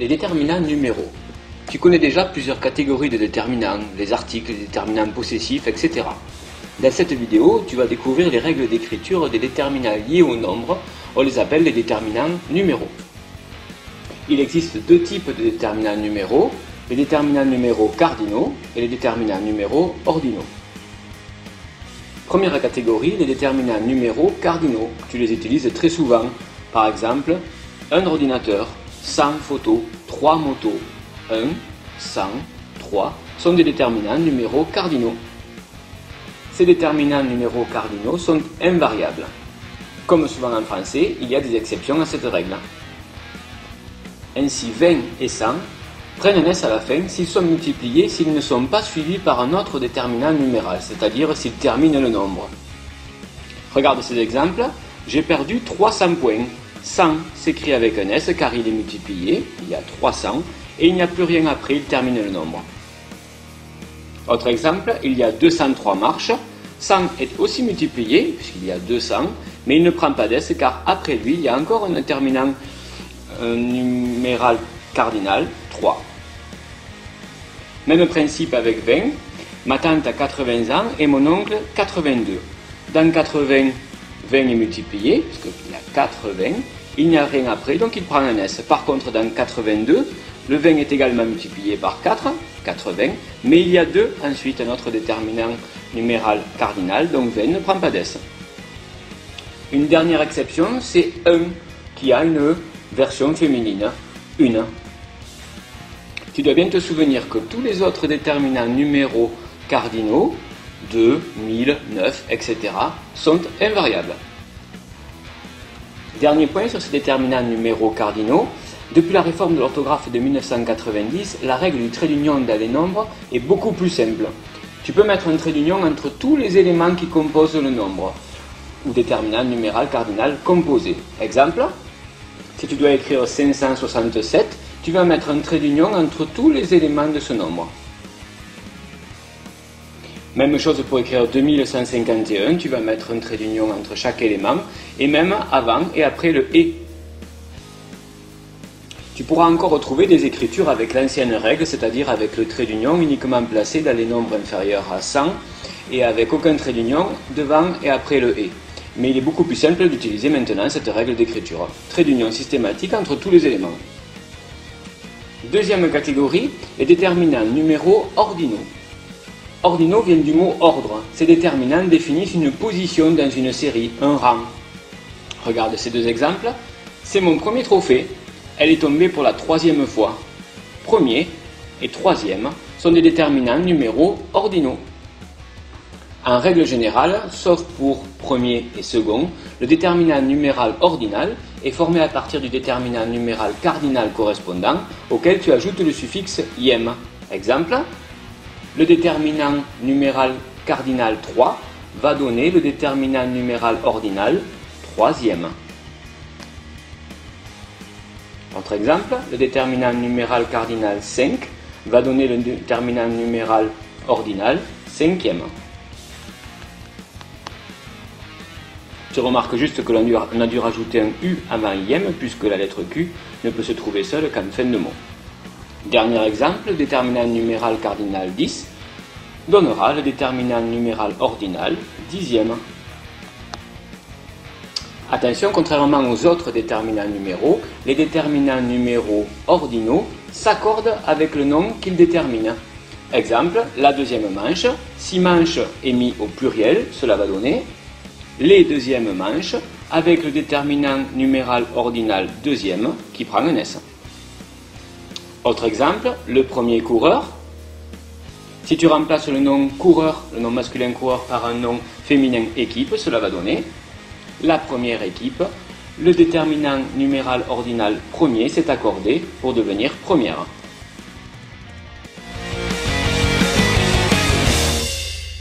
Les déterminants numéraux. Tu connais déjà plusieurs catégories de déterminants, les articles, les déterminants possessifs, etc. Dans cette vidéo, tu vas découvrir les règles d'écriture des déterminants liés au nombre. On les appelle les déterminants numéraux. Il existe deux types de déterminants numéraux, les déterminants numéraux cardinaux et les déterminants numéraux ordinaux. Première catégorie, les déterminants numéraux cardinaux. Tu les utilises très souvent. Par exemple, un ordinateur, 100 photos, 3 motos. 1, 100, 3 sont des déterminants numéraux cardinaux. Ces déterminants numéraux cardinaux sont invariables. Comme souvent en français, il y a des exceptions à cette règle. Ainsi, 20 et 100 prennent un S à la fin s'ils sont multipliés s'ils ne sont pas suivis par un autre déterminant numéral, c'est-à-dire s'ils terminent le nombre. Regarde ces exemples. J'ai perdu 300 points. 100 s'écrit avec un S car il est multiplié, il y a 300, et il n'y a plus rien après, il termine le nombre. Autre exemple, il y a 203 marches. 100 est aussi multiplié, puisqu'il y a 200, mais il ne prend pas d'S car après lui, il y a encore un déterminant numéral cardinal, 3. Même principe avec 20. Ma tante a 80 ans et mon oncle 82. Dans 80, 20 est multiplié, puisqu'il y a 80, il n'y a rien après, donc il prend un S. Par contre, dans 82, le 20 est également multiplié par 4, 80, mais il y a 2, ensuite un autre déterminant numéral cardinal, donc 20 ne prend pas d'S. Une dernière exception, c'est 1, qui a une version féminine, une. Tu dois bien te souvenir que tous les autres déterminants numéraux cardinaux, 2, 1000, 9, etc., sont invariables. Dernier point sur ces déterminants numéraux cardinaux. Depuis la réforme de l'orthographe de 1990, la règle du trait d'union dans les nombres est beaucoup plus simple. Tu peux mettre un trait d'union entre tous les éléments qui composent le nombre, ou déterminant numéral cardinal composé. Exemple, si tu dois écrire 567, tu vas mettre un trait d'union entre tous les éléments de ce nombre. Même chose pour écrire 2151, tu vas mettre un trait d'union entre chaque élément, et même avant et après le « et ». Tu pourras encore retrouver des écritures avec l'ancienne règle, c'est-à-dire avec le trait d'union uniquement placé dans les nombres inférieurs à 100, et avec aucun trait d'union devant et après le « et ». Mais il est beaucoup plus simple d'utiliser maintenant cette règle d'écriture. Trait d'union systématique entre tous les éléments. Deuxième catégorie, les déterminants numéraux ordinaux. Ordinaux viennent du mot ordre. Ces déterminants définissent une position dans une série, un rang. Regarde ces deux exemples. C'est mon premier trophée. Elle est tombée pour la 3e fois. Premier et troisième sont des déterminants numéraux ordinaux. En règle générale, sauf pour premier et second, le déterminant numéral ordinal est formé à partir du déterminant numéral cardinal correspondant auquel tu ajoutes le suffixe ième. Exemple, le déterminant numéral cardinal 3 va donner le déterminant numéral ordinal 3e. Autre exemple, le déterminant numéral cardinal 5 va donner le déterminant numéral ordinal 5e. Tu remarques juste que l'on a dû rajouter un U avant ième puisque la lettre Q ne peut se trouver seule qu'en fin de mot. Dernier exemple, le déterminant numéral cardinal 10 donnera le déterminant numéral ordinal 10e. Attention, contrairement aux autres déterminants numéraux, les déterminants numéraux ordinaux s'accordent avec le nom qu'ils déterminent. Exemple, la deuxième manche, si manche est mis au pluriel, cela va donner les deuxièmes manches avec le déterminant numéral ordinal deuxième qui prend un S. Autre exemple, le premier coureur. Si tu remplaces le nom coureur, le nom masculin coureur par un nom féminin équipe, cela va donner la première équipe. Le déterminant numéral ordinal premier s'est accordé pour devenir première.